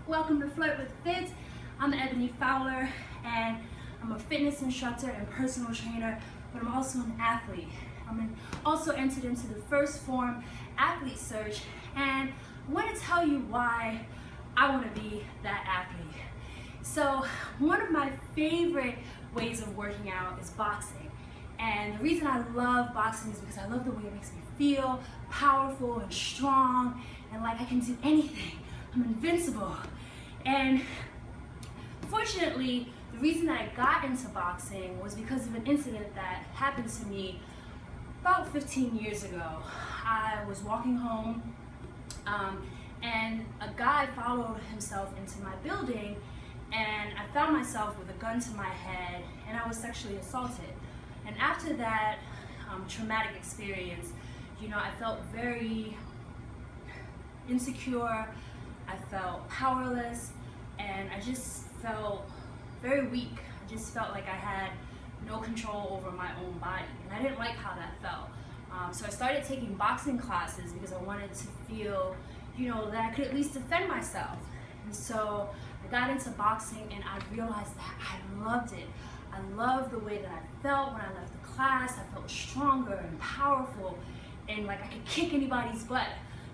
Welcome to Flirt with Fit. I'm Ebonny Fowler and I'm a fitness instructor and personal trainer, but I'm also an athlete. Also entered into the first Phorm athlete search, and I want to tell you why I want to be that athlete. So one of my favorite ways of working out is boxing. And the reason I love boxing is because I love the way it makes me feel powerful and strong and like I can do anything. I'm invincible. And fortunately, the reason that I got into boxing was because of an incident that happened to me about 15 years ago. I was walking home and a guy followed himself into my building, and I found myself with a gun to my head and I was sexually assaulted. And after that traumatic experience, I felt very insecure, I felt powerless, and I just felt very weak. I just felt like I had no control over my own body, and I didn't like how that felt. So I started taking boxing classes because I wanted to feel, that I could at least defend myself. And so I got into boxing and I realized that I loved it. I loved the way that I felt when I left the class. I felt stronger and powerful and like I could kick anybody's butt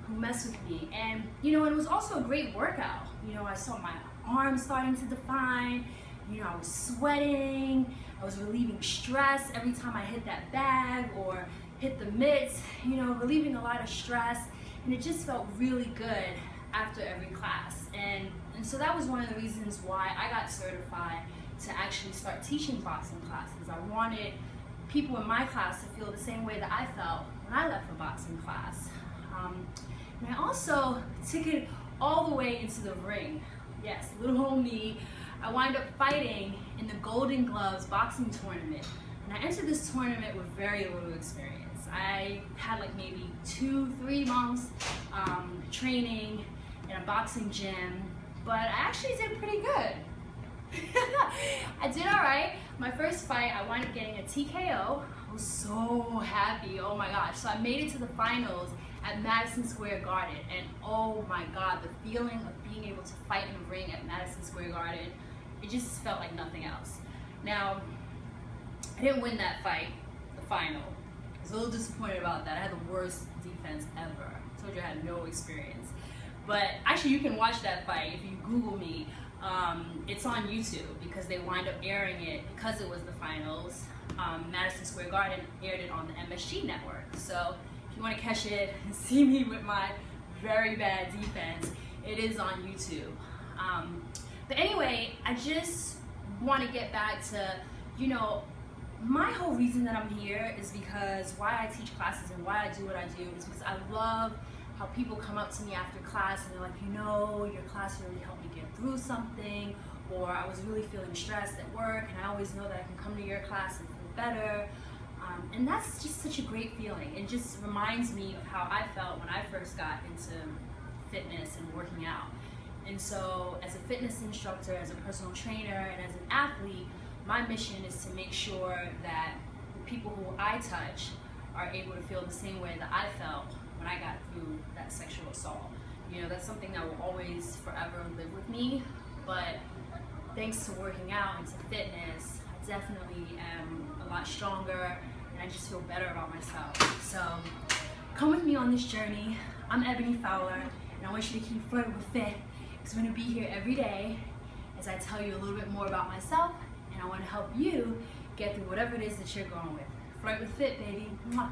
who messed with me. And it was also a great workout. I saw my arms starting to define. I was sweating. I was relieving stress every time I hit that bag or hit the mitts, relieving a lot of stress. And it just felt really good after every class. And so that was one of the reasons why I got certified to actually start teaching boxing classes. I wanted people in my class to feel the same way that I felt when I left a boxing class. And I also took it all the way into the ring. Yes, little old me. I wound up fighting in the Golden Gloves boxing tournament. And I entered this tournament with very little experience. I had like maybe 2-3 months training in a boxing gym, but I actually did pretty good. I did all right. My first fight, I wound up getting a TKO. I was so happy, oh my gosh. So I made it to the finals at Madison Square Garden, and oh my God, the feeling of being able to fight in a ring at Madison Square Garden, it just felt like nothing else. Now, I didn't win that fight, the final. I was a little disappointed about that. I had the worst defense ever. I told you I had no experience. But actually, you can watch that fight if you Google me. It's on YouTube because they wind up airing it because it was the finals. Madison Square Garden aired it on the MSG network. So if you want to catch it and see me with my very bad defense, it is on YouTube. But anyway, I just want to get back to, my whole reason that I'm here is because why I teach classes and why I do what I do is because I love how people come up to me after class and they're like, your class really helped me get through something, or I was really feeling stressed at work and I always know that I can come to your class and feel better. And that's just such a great feeling. It just reminds me of how I felt when I first got into fitness and working out. And so as a fitness instructor, as a personal trainer, and as an athlete, my mission is to make sure that the people who I touch are able to feel the same way that I felt when I got through that sexual assault. That's something that will always forever live with me, but thanks to working out and to fitness, I definitely am a lot stronger and I just feel better about myself. So come with me on this journey. I'm Ebonny Fowler, and I want you to keep flirting with fit because I'm going to be here every day as I tell you a little bit more about myself, and I want to help you get through whatever it is that you're going with. Flirt with fit, baby. Mwah.